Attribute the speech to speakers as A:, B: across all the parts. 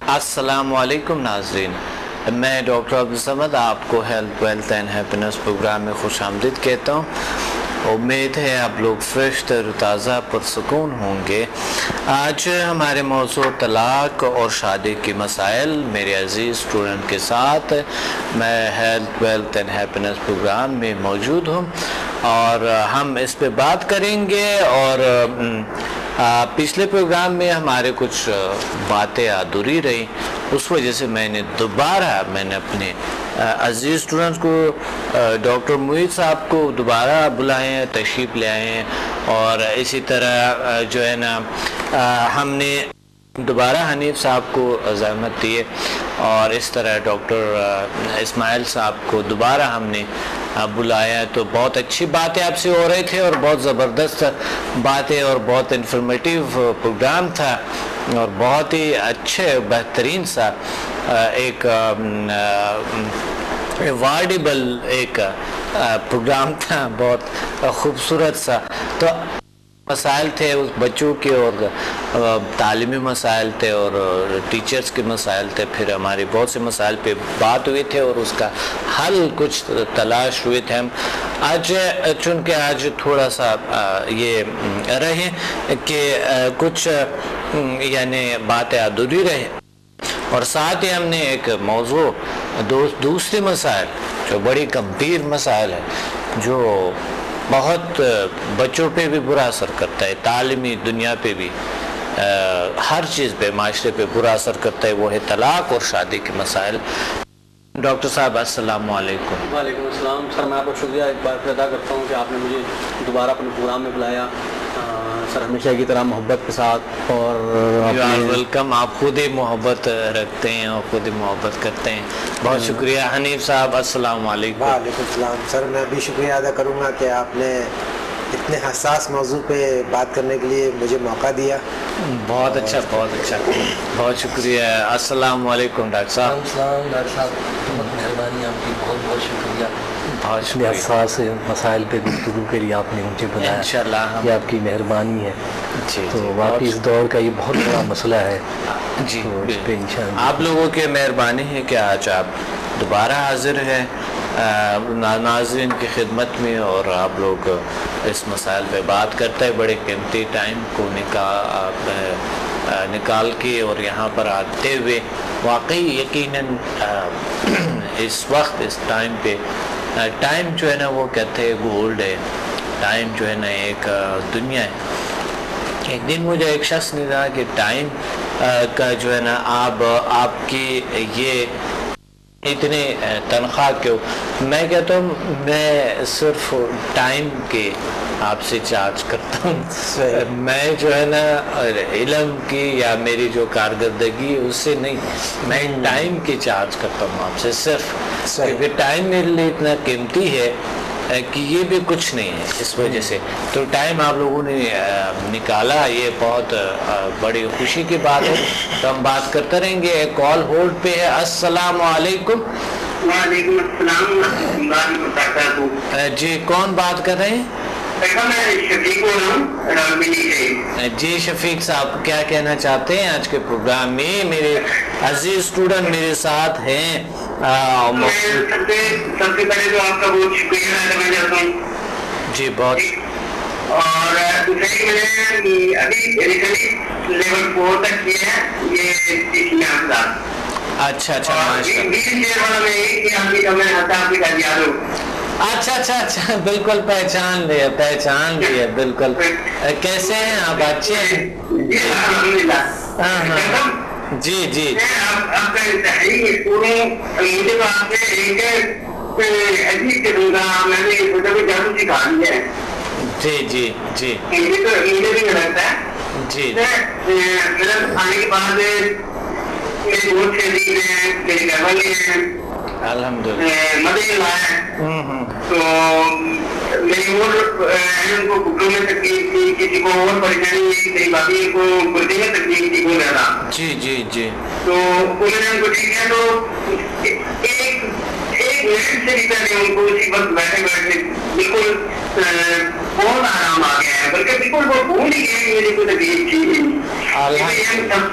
A: السلام علیکم ناظرین، میں ڈاکٹر عبدالصمد آپ کو health wealth and happiness programme میں خوش آمدید کہتا ہوں۔ امید ہے آپ لوگ فریش تر تازہ پرسکون ہوں گے۔ آج ہمارے موضوع طلاق اور شادی کے مسائل میرے عزیز اسٹوڈنٹ کے ساتھ میں health wealth and happiness programme میں موجود ہوں اور ہم اس پہ بات کریں گے۔ اور پچھلے پروگرام میں ہمارے کچھ باتیں ادھوری رہی، اس وجہ سے میں نے اپنے عزیز اسٹوڈنٹس کو ڈاکٹر معید صاحب کو دوبارہ بلائے ہیں، تشریف لے آئے ہیں، اور اسی طرح جو ہے نا ہم نے دوبارہ حنیف صاحب کو زحمت دی ہے، اور اس طرح ڈاکٹر اسماعیل صاحب کو دوبارہ ہم نے بلایا ہے۔ تو بہت اچھی باتیں آپ سے ہو رہے تھے اور بہت زبردست باتیں اور بہت انفارمیٹیو پروگرام تھا اور بہت ہی اچھے بہترین سا ایک ایوارڈیبل ایک پروگرام تھا، بہت خوبصورت سا۔ تو مسائل تھے اس بچوں کے، اور تعلیمی مسائل تھے اور ٹیچرز کے مسائل تھے، پھر ہمارے بہت سے مسائل پہ بات ہوئی تھے اور اس کا حل کچھ تلاش ہوئے تھے ہم آج، چونکہ آج تھوڑا سا یہ رہے کہ کچھ یعنی باتیں ادھوری رہے، اور ساتھ ہی ہم نے ایک موضوع دوسرے مسائل جو بڑی گمبھیر مسائل ہے، جو بہت بچوں پہ بھی برا اثر کرتا ہے، تعلیمی دنیا پہ بھی، ہر چیز پہ، معاشرے پہ برا اثر کرتا ہے، وہ ہے طلاق اور شادی کے مسائل۔ ڈاکٹر صاحب السلام علیکم۔
B: وعلیکم السلام سر، میں آپ کا شکریہ ایک بار پھر ادا کرتا ہوں کہ آپ نے مجھے دوبارہ اپنے پروگرام میں بلایا سر، ہمیشہ کی طرح محبت کے ساتھ۔ اور
A: ویلکم، آپ خود ہی محبت رکھتے ہیں اور خود ہی محبت کرتے ہیں، بہت شکریہ۔ حنیف صاحب السلام علیکم۔
C: وعلیکم السلام سر، میں بھی شکریہ ادا کروں گا کہ آپ نے اتنے حساس موضوع پہ بات کرنے کے لیے مجھے موقع دیا۔
A: بہت اچھا، بہت اچھا، بہت شکریہ۔ السلام علیکم ڈاکٹر صاحب۔
D: السلام ڈاکٹر صاحب، بہت مہربانی آپ کی، بہت بہت شکریہ۔
A: بہت شکریہ،
D: حساس مسائل پہ گفتگو کے لیے آپ نے مجھے بلایا،
A: انشاءاللہ
D: یہ آپ کی مہربانی ہے۔
A: جی
D: تو واقعی اس دور کا یہ بہت بڑا مسئلہ ہے،
A: جی،
D: تو اس پہ انشاءاللہ
A: آپ لوگوں کی مہربانی ہے کہ آج آپ دوبارہ حاضر ہیں ناظرین کی خدمت میں، اور آپ لوگ اس مسائل پہ بات کرتے ہیں، بڑے قیمتی ٹائم کو نکال کے اور یہاں پر آتے ہوئے، واقعی یقیناً اس وقت اس ٹائم پہ، ٹائم جو ہے نا وہ کہتے ہیں گولڈ ہے، ٹائم جو ہے نا ایک دنیا ہے۔ ایک دن مجھے ایک شخص نے کہا کہ ٹائم کا جو ہے نا آپ کی یہ اتنے تنخواہ کیوں؟ میں کہتا ہوں میں صرف ٹائم کے آپ سے چارج کرتا ہوں، میں جو ہے نا علم کی یا میری جو کارکردگی ہے اس سے نہیں، میں ٹائم کی چارج کرتا ہوں آپ سے صرف، کیونکہ ٹائم میرے لیے اتنا قیمتی ہے کہ یہ بھی کچھ نہیں ہے، اس وجہ سے تو ٹائم آپ لوگوں نے نکالا، یہ بہت بڑی خوشی کی بات ہے۔ تو ہم بات کرتے رہیں گے، ایک کال ہولڈ پہ ہے۔ السلام علیکم۔
E: وعلیکم السلام ورحمۃ اللہ وبرکاتہ۔
A: جی کون بات کر رہے ہیں؟
E: میں شفیق ہو رہا ہوں راولپنڈی سے۔
A: جی شفیق صاحب، کیا کہنا چاہتے ہیں آج کے پروگرام میں؟ میرے عزیز اسٹوڈنٹ میرے ساتھ ہیں۔
E: میں سب سے پہلے تو آپ کا بہت شکریہ ادا کرنا چاہتا ہوں۔
A: جی بہت،
E: اور دوسری میں نے ابھی ریسنٹلی لیول 4 تک کیا ہے، یہ ٹیچنگ میں
A: اچھا اچھا، ماشاء اللہ، اچھا بالکل پہچان لیا بالکل۔ کیسے ہیں آپ؟ اچھے ہیں؟ ہاں جی جی،
E: آپ کا مجھے تو آپ سے ایک عجیب کروں گا، میں نے سوچا کہ جادو سکھا دیا ہے۔
A: جی جی جی،
E: مجھے بھی لگتا ہے
A: جی،
E: مطلب آنے کے بعد میری بہت شہری ہیں، میری گھر والے ہیں،
A: الحمدللہ،
E: مدد ہے، تو میری اور ان کو گھٹنوں میں تکلیف تھی، کسی کو اور پریشانی تھی، میری بھابھی کو گردے میں تکلیف تھی بہت زیادہ۔
A: جی جی جی،
E: تو انہوں نے ان کو ٹھیک ہے، تو ایک منٹ سے بھی پہلے ان کو اسی وقت بیٹھے بالکل بہت آرام آ گیا ہے، بلکہ بالکل وہ بھول ہی گئے میری کوئی تکلیف تھی۔ سب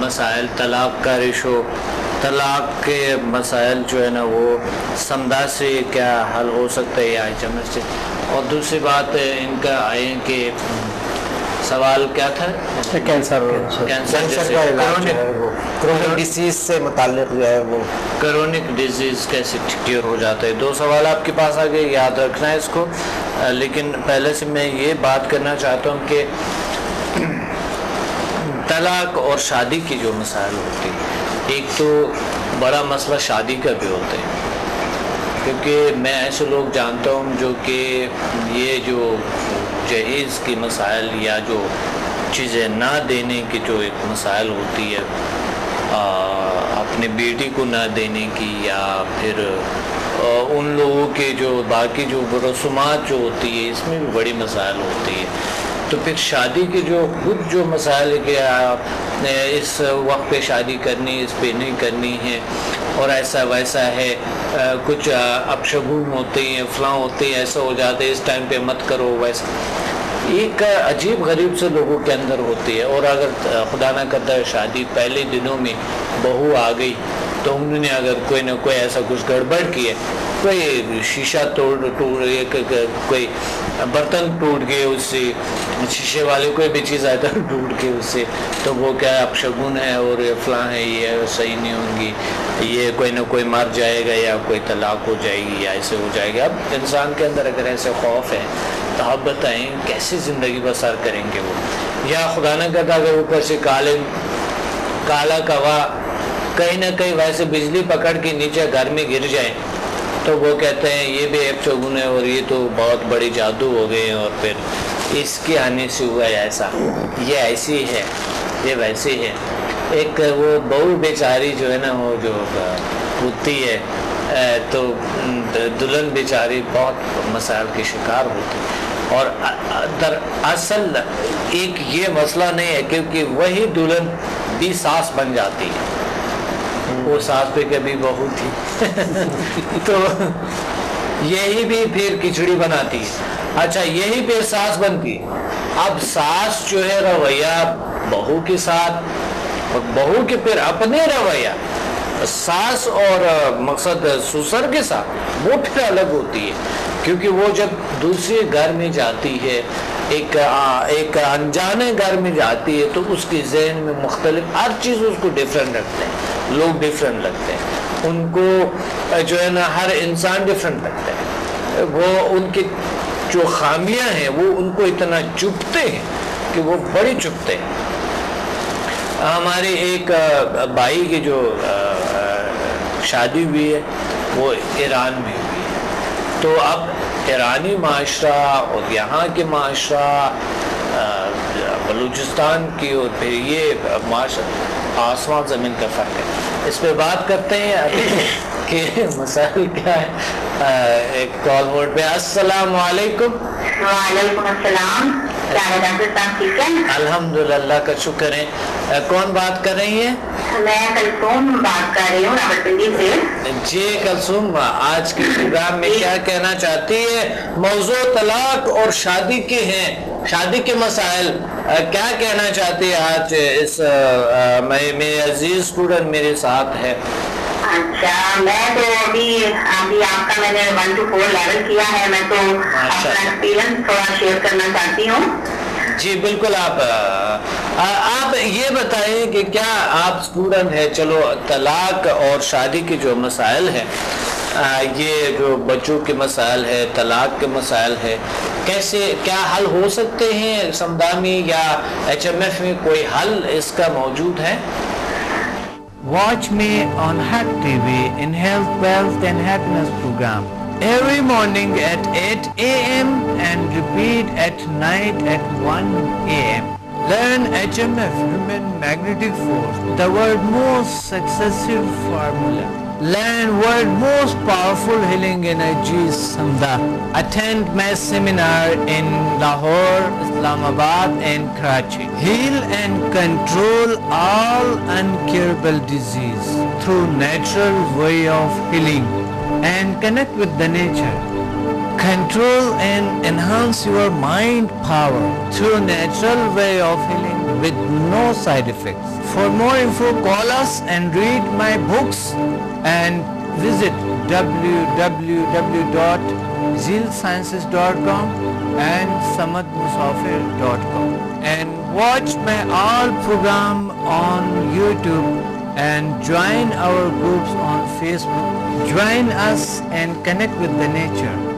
A: مسائل، طلاق کا ریشو، طلاق کے مسائل جو ہے نا وہ سمدہ سے کیا حل ہو سکتا ہے یا HMS سے. اور دوسری بات ان کا آئے کہ سوال کیا تھا؟
B: کینسر
C: کا علاج جو ہے وہ کرونک ڈیزیز سے متعلق جو ہے وہ
A: کرونک ڈیزیز کیسے کیور ہو جاتا ہے. 2 سوال آپ کے پاس آ گئے، یاد رکھنا ہے اس کو. لیکن پہلے سے میں یہ بات کرنا چاہتا ہوں کہ طلاق اور شادی کی جو مسائل ہوتی ہیں، ایک تو بڑا مسئلہ شادی کا بھی ہوتا ہے، کیونکہ میں ایسے لوگ جانتا ہوں جو کہ یہ جو جہیز کی مسائل یا جو چیزیں نہ دینے کی جو ایک مسائل ہوتی ہے، اپنے بیٹی کو نہ دینے کی، یا پھر ان لوگوں کے جو باقی جو رسومات جو ہوتی ہے اس میں بھی بڑی مسائل ہوتی ہے. تو پھر شادی کے جو خود جو مسائل کہ اس وقت پہ شادی کرنی، اس پہ نہیں کرنی ہے، اور ایسا ویسا ہے، کچھ اپشگون ہوتے ہیں، فلاں ہوتے ہیں، ایسا ہو جاتا ہے، اس ٹائم پہ مت کرو، ویسا ایک عجیب غریب سے لوگوں کے اندر ہوتی ہے. اور اگر خدا نہ کرتا ہے شادی پہلے دنوں میں بہو آ گئی تو انہوں نے اگر کوئی نہ کوئی ایسا کچھ گڑبڑ کی ہے، کوئی شیشہ کوئی برتن ٹوٹ گئے اس سے، شیشے والے کوئی بھی چیز آتا ہے ٹوٹ کے اس سے، تو وہ کیا اپشگن ہے اور فلاں ہے، یہ صحیح نہیں ہوں گی، یہ کوئی نہ کوئی مر جائے گا یا کوئی طلاق ہو جائے گی یا ایسے ہو جائے گا. اب انسان کے اندر اگر ایسے خوف ہے تو آپ بتائیں کیسی زندگی بسر کریں گے وہ. یا خدا نہ کرتا اگر اوپر سے کالا کوا کہیں نہ کہیں ویسے بجلی پکڑ کے نیچے گھر میں گر جائے تو وہ کہتے ہیں یہ بھی ایک چگن ہے اور یہ تو بہت بڑی جادو ہو گئے، اور پھر اس کے آنے سے ہوا ہے ایسا، یہ ایسی ہے، یہ ویسی ہے. ایک وہ بہو بیچاری جو ہے نا وہ جو ہوتی ہے تو دلہن بیچاری بہت مسائل کی شکار ہوتی ہے. اور دراصل ایک یہ مسئلہ نہیں ہے، کیونکہ وہی دلہن بھی ساس بن جاتی ہے، وہ ساس پہ کبھی بہو تھی تو یہی بھی پھر کھچڑی بناتی ہے. اچھا یہی پھر ساس بنتی ہے. اب ساس جو ہے رویہ بہو کے ساتھ، اور بہو کے پھر اپنے رویہ ساس اور مقصد سسر کے ساتھ وہ پھر الگ ہوتی ہے، کیونکہ وہ جب دوسرے گھر میں جاتی ہے، ایک انجانے گھر میں جاتی ہے، تو اس کے ذہن میں مختلف ہر چیز اس کو ڈیفرنٹ رکھتے ہیں، لوگ ڈیفرنٹ لگتے ہیں ان کو، جو ہے نا ہر انسان ڈیفرنٹ لگتا ہے. وہ ان کی جو خامیاں ہیں وہ ان کو اتنا چبھتے ہیں کہ وہ بڑی چبھتے ہیں. ہمارے ایک بھائی کی جو شادی ہوئی ہے وہ ایران میں ہوئی ہے، تو اب ایرانی معاشرہ اور یہاں کے معاشرہ، بلوچستان کی اور پھر یہ معاشرہ، آسمان زمین کا فرق ہے. اس پہ بات کرتے ہیں ابھی کہ مسائل کیا ہے. ایک کال موڈ پہ. السلام علیکم.
E: وعلیکم السلام. کیا ہے ڈاکٹر صاحب، ٹھیک ہے؟
A: الحمدللہ کا شکر ہے. کون بات کر رہی ہیں؟
E: میں کلثوم بات کر رہی ہوں راولپنڈی سے.
A: جی کلثوم، آج کے پروگرام میں کیا کہنا چاہتی ہے؟ موضوع طلاق اور شادی کے ہیں، شادی کے مسائل کیا کہنا چاہتی ہے آج؟ اس میرے عزیز اسٹوڈنٹ میرے ساتھ ہے.
E: اچھا، میں تو ابھی آپ کا میں نے 1 to 4 لیول کیا ہے، میں تو اپنا ایکسپیرینس تھوڑا شیئر کرنا چاہتی ہوں.
A: جی بالکل. آپ یہ بتائیں کہ کیا آپ اسٹوڈنٹ ہیں، چلو طلاق اور شادی کے جو مسائل ہیں، یہ جو بچوں کے مسائل ہے، طلاق کے مسائل ہے، کیسے کیا حل ہو سکتے ہیں؟ سمدامی یا HMF میں کوئی حل اس کا موجود ہے؟
F: Watch me on Hack TV in Health, Wealth and Happiness program every morning at 8 a.m. and repeat at night at 1 a.m. Learn HMF, Human Magnetic Force, the world's most successful formula. Learn world's most powerful healing energies, Samda. Attend my seminar in Lahore, Islamabad and Karachi. Heal and control all uncurable disease through natural way of healing and connect with the nature. Control and enhance your mind power through natural way of healing with no side effects. For more info, call us and read my books and visit www.zealsciences.com and samadmusafir.com and watch my all program on YouTube and join our groups on Facebook. Join us and connect with the nature.